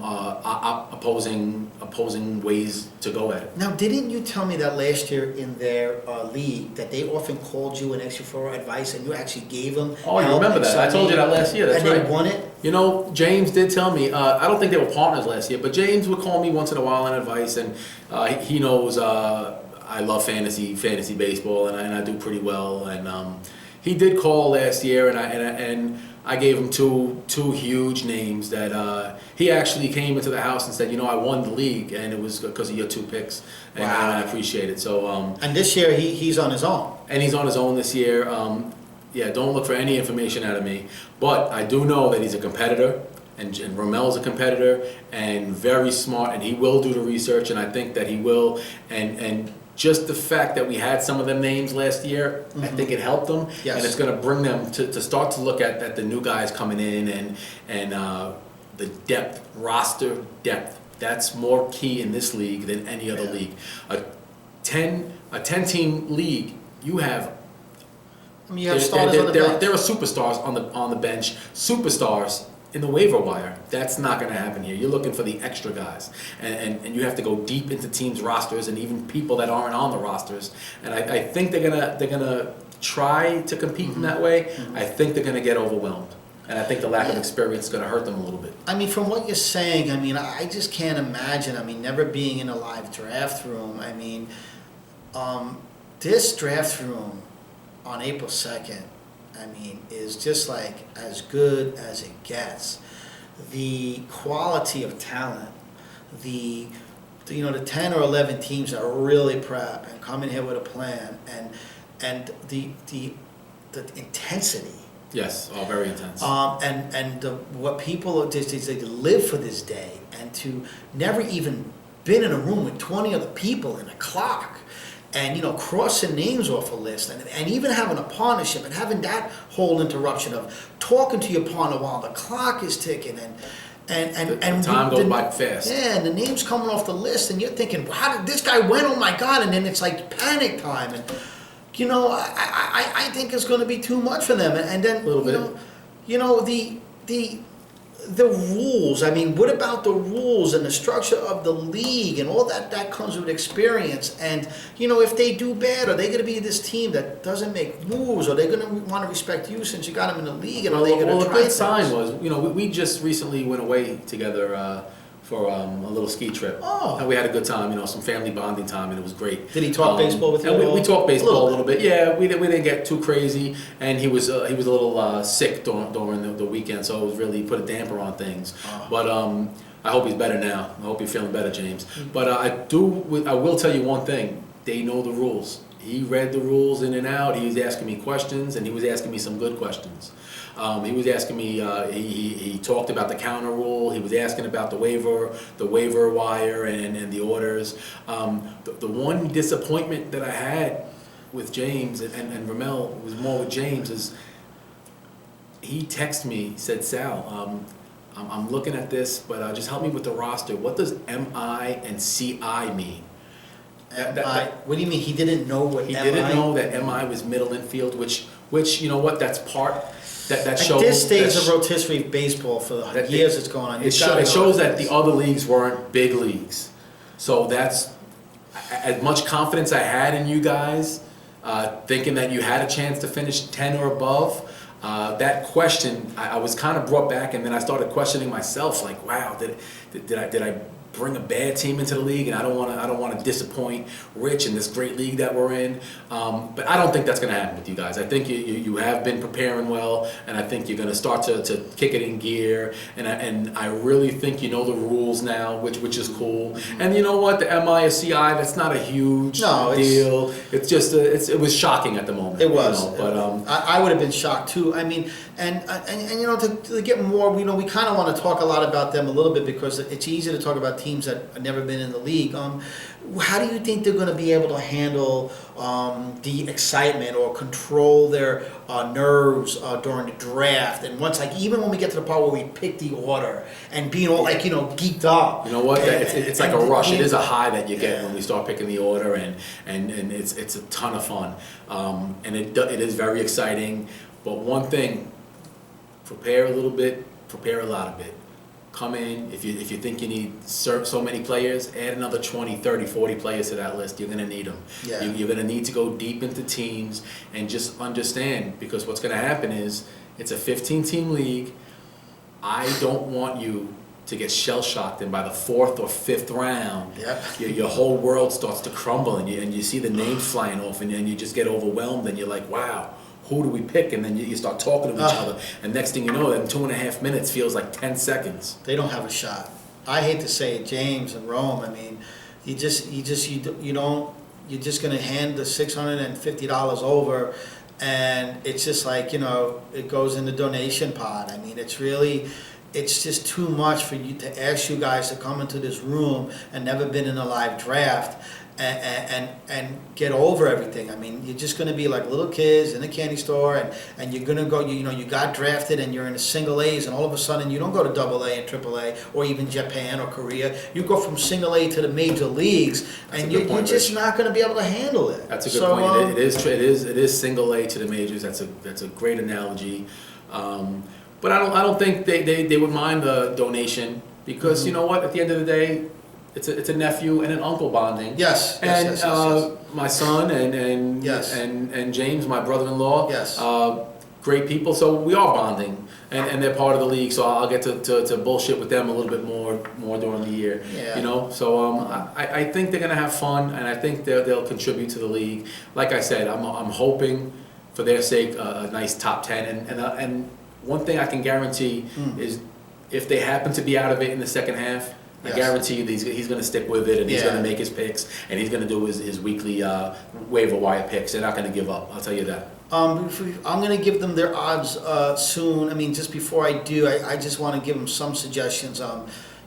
opposing ways to go at it. Now, didn't you tell me that last year in their league that they often called you and asked you for advice, and you actually gave them? Oh, you remember that? I told you that last year. That's right. And they won it. You know, James did tell me. I don't think they were partners last year, but James would call me once in a while on advice, and he knows I love fantasy baseball, and I do pretty well. And he did call last year, and I gave him two huge names that he actually came into the house and said, you know, I won the league, and it was because of your 2 picks, and I appreciate it. So and this year he's on his own. And he's on his own this year. Yeah, don't look for any information out of me, but I do know that he's a competitor, and Romel's a competitor, and very smart, and he will do the research, and I think that he will, and just the fact that we had some of them names last year, I think it helped them, and it's going to bring them to start to look at the new guys coming in and the depth, roster depth. That's more key in this league than any other league. A 10-team league, you have. I mean, you have starters on the bench. There are superstars on the bench, superstars in the waiver wire. That's not going to happen here. You're looking for the extra guys, and you have to go deep into teams' rosters and even people that aren't on the rosters. And I think they're gonna try to compete in that way. I think they're gonna get overwhelmed, and I think the lack of experience is gonna hurt them a little bit. I mean, from what you're saying, I mean, I just can't imagine. I mean, never being in a live draft room. I mean, this draft room on April 2nd, I mean, is just like as good as it gets. The quality of talent, the 10 or 11 teams that are really prep and come in here with a plan, and the intensity. Yes, all very intense. What people are just is they live for this day, and to never even been in a room with 20 other people and a clock, and crossing names off a list, and even having a partnership and having that whole interruption of talking to your partner while the clock is ticking, and time goes by fast. Yeah, and the names coming off the list, and you're thinking, well, how did this guy win? Oh my God! And then it's like panic time, and I think it's going to be too much for them. And then a little bit. the rules. I mean, what about the rules and the structure of the league and all that? That comes with experience. And you know, if they do bad, are they going to be this team that doesn't make moves? Are they going to want to respect you since you got them in the league? And are they going to Well, try a good things? sign was, you know, we just recently went away together for a little ski trip. Oh. And we had a good time, you know, some family bonding time, and it was great. Did he talk baseball with you And at all? we talked baseball A a little bit. Yeah, we didn't get too crazy, and he was a little sick during the weekend, so it was really put a damper on things. Oh. But I hope he's better now. I hope you're feeling better, James. But I will tell you one thing. They know the rules. He read the rules in and out. He was asking me questions, and he was asking me some good questions. He was asking me. He talked about the counter rule. He was asking about the waiver wire, and the orders. The one disappointment that I had with James and Ramel was more with James is he texted me, said, Sal, I'm looking at this, but just help me with the roster. What does MI and CI mean? What do you mean? He didn't know what He MI? didn't know that MI was middle infield, which you know what? That's part that shows. At this stage that of rotisserie baseball for the that years it's going on, it shows that the other leagues weren't big leagues. So that's as much confidence I had in you guys, thinking that you had a chance to finish 10 or above. That question, I was kind of brought back, and then I started questioning myself, like, wow, did I bring a bad team into the league? And I don't want to disappoint Rich in this great league that we're in. But I don't think that's going to happen with you guys. I think you have been preparing well, and I think you're going to start to kick it in gear. And I really think you know the rules now, which is cool. And you know what, the MISCI, that's not a huge deal. It's just it was shocking at the moment. It was, you know, but I would have been shocked too. I mean, and you know, to get more, you know, we kind of want to talk a lot about them a little bit because it's easy to talk about teams that have never been in the league. How do you think they're going to be able to handle the excitement or control their nerves during the draft? And once, like, even when we get to the part where we pick the order and being all like, you know, geeked up. You know what? It's like a rush. It is a high that you get Yeah. when we start picking the order, and it's a ton of fun, and it is very exciting. But one thing, prepare a little bit, prepare a lot of bit. Come in, if you think you need so many players, add another 20, 30, 40 players to that list. You're going to need them. Yeah. You're going to need to go deep into teams and just understand, because what's going to happen is it's a 15-team league. I don't want you to get shell-shocked, and by the 4th or 5th round, Yep. your whole world starts to crumble, and you see the names flying off, and you just get overwhelmed, and you're like, wow, who do we pick? And then you start talking to each other, and next thing you know, that 2.5 minutes feels like 10 seconds. They don't have a shot. I hate to say it, James and Rome. I mean, you don't. You're just going to hand the $650 over, and it's just like, you know, it goes in the donation pot. I mean, it's just too much for you to ask you guys to come into this room and never been in a live draft and get over everything. I mean, you're just going to be like little kids in a candy store, and you're going to go, you know, you got drafted and you're in a single A's, and all of a sudden you don't go to double A and triple A or even Japan or Korea. You go from single A to the major leagues, and you're just not going to be able to handle it. That's a good point. It is single A to the majors. That's a great analogy. But I don't think they would mind the donation, because you know what? At the end of the day, it's a nephew and an uncle bonding. Yes. And my son and Yes. and James, my brother-in-law. Yes. Great people. So we are bonding, and they're part of the league. So I'll get to bullshit with them a little bit more during the year. Yeah. You know. So I think they're gonna have fun, and I think they'll contribute to the league. Like I said, I'm hoping for their sake a nice top 10, and one thing I can guarantee is if they happen to be out of it in the second half, I Yes. guarantee you he's going to stick with it, and he's Yeah. going to make his picks, and he's going to do his weekly waiver wire picks. They're not going to give up, I'll tell you that. I'm going to give them their odds soon. I mean, just before I do, I just want to give them some suggestions.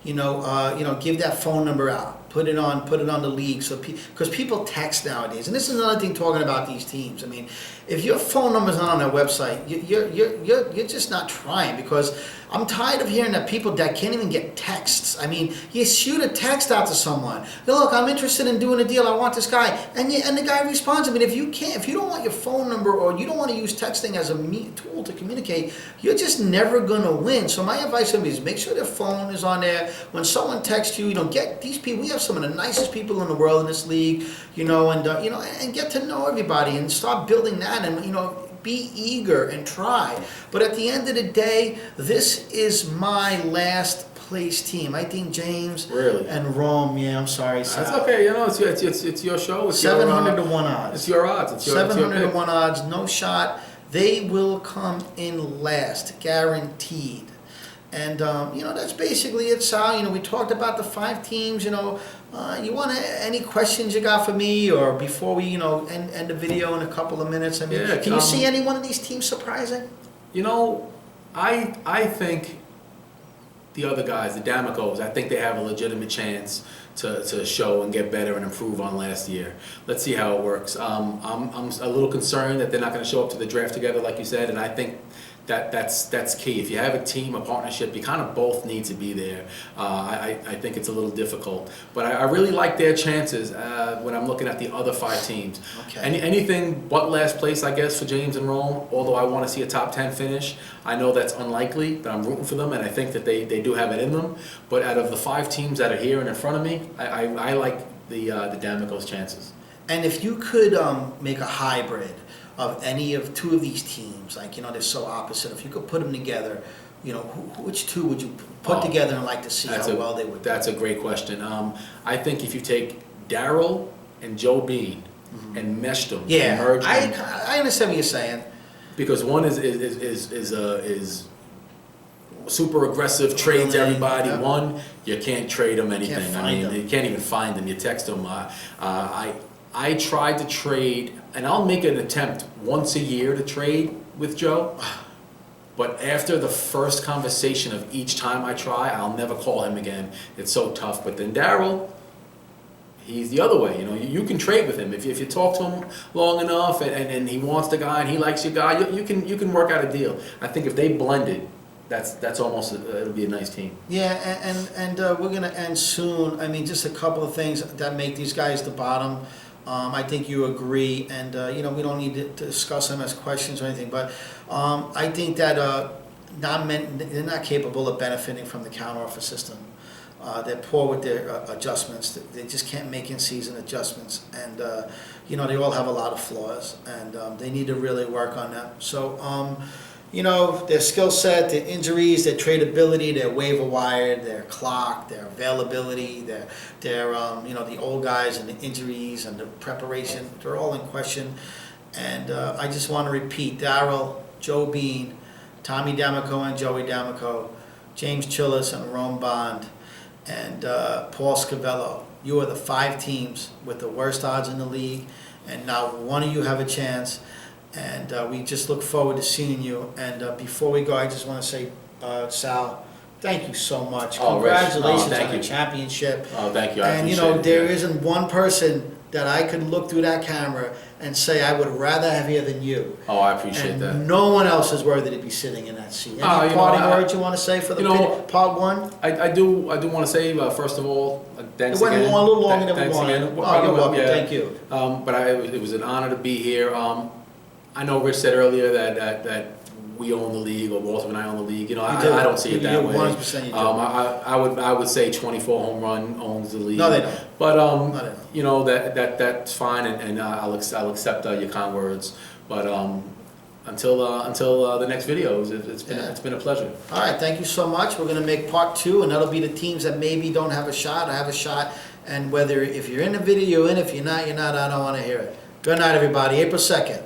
Give that phone number out. put it on the league, so because people text nowadays, and this is another thing talking about these teams. I mean, if your phone number's not on their website, you're just not trying, because I'm tired of hearing that people that can't even get texts. I mean, you shoot a text out to someone. Look, I'm interested in doing a deal. I want this guy, and the guy responds. I mean, if you don't want your phone number, or you don't want to use texting as a tool to communicate, you're just never gonna win. So my advice to them is make sure their phone is on there. When someone texts you, get these people. We have some of the nicest people in the world in this league, and get to know everybody and start building that, and be eager and try. But at the end of the day, this is my last place team. I think James Really? and Rome. Yeah, I'm sorry, Sal. That's okay. It's your show. It's 700 to 1 odds. It's your odds. It's your 700 to pick. 1 odds, no shot. They will come in last, guaranteed. And, that's basically it, Sal. We talked about the 5 teams. You want any questions you got for me, or before we, end the video in a couple of minutes? I mean, Yeah, can you see any one of these teams surprising? I think the other guys, the Damicos, I think they have a legitimate chance to show and get better and improve on last year. Let's see how it works. I'm a little concerned that they're not going to show up to the draft together, like you said, and I think that's key. If you have a team, a partnership, you kind of both need to be there. I think it's a little difficult, but I really like their chances when I'm looking at the other 5 teams. Okay. Anything but last place, I guess, for James and Rome. Although I want to see a top 10 finish, I know that's unlikely, but I'm rooting for them, and I think that they do have it in them. But out of the 5 teams that are here and in front of me, I like the Damicos' chances. And if you could make a hybrid of any of 2 of these teams, they're so opposite. If you could put them together, which 2 would you put together and like to see how well they would do? That's a great question. I think if you take Darryl and Joe Bean and meshed them, and merged them, I understand what you're saying. because one is super aggressive, trades everybody. Yeah. One, you can't trade them anything. Can't find them. You can't even find them. You text them. I tried to trade, and I'll make an attempt once a year to trade with Joe. But after the first conversation of each time I try, I'll never call him again. It's so tough. But then Darryl, he's the other way. You can trade with him if you talk to him long enough, and he wants the guy and he likes your guy. You can work out a deal. I think if they blended, that's almost it'll be a nice team. Yeah, and we're gonna end soon. I mean, just a couple of things that make these guys the bottom. I think you agree, and we don't need to discuss them as questions or anything, but I think that they're not capable of benefiting from the counteroffer system. They're poor with their adjustments. They just can't make in-season adjustments, and they all have a lot of flaws, and they need to really work on that. So. Their skill set, their injuries, their tradability, their waiver wire, their clock, their availability, their the old guys and the injuries and the preparation, they're all in question. And I just want to repeat, Darryl, Joe Bean, Tommy D'Amico and Joey D'Amico, James Chillis and Rome Bond, and Paul Scavello. You are the 5 teams with the worst odds in the league, and now one of you have a chance. And we just look forward to seeing you. And before we go, I just want to say, Sal, thank you so much. Oh, Rich. Congratulations Thank on you. the championship. Oh, thank you. I And appreciate it. there Yeah. isn't one person that I could look through that camera and say I would rather have here than you. Oh, I appreciate And that. no one else is worthy to be sitting in that seat. Any Oh, parting words you want to say for the you know, part 1? I do want to say first of all, thanks It went again. a little longer than we Thanks wanted. again. Oh, you're welcome. Yeah. Thank you. But it was an honor to be here. I know Rich said earlier that we own the league, or Walter and I own the league. do. I don't see it that You way. 100% you do. I would say 24 home run owns the league. No, they don't. But No, they that's fine, and I'll accept your kind words. But until the next video, it's been a pleasure. All right, thank you so much. We're going to make part 2, and that'll be the teams that maybe don't have a shot or have a shot. And whether if you're in the video, you're in. If you're not, you're not. I don't want to hear it. Good night, everybody. April 2nd.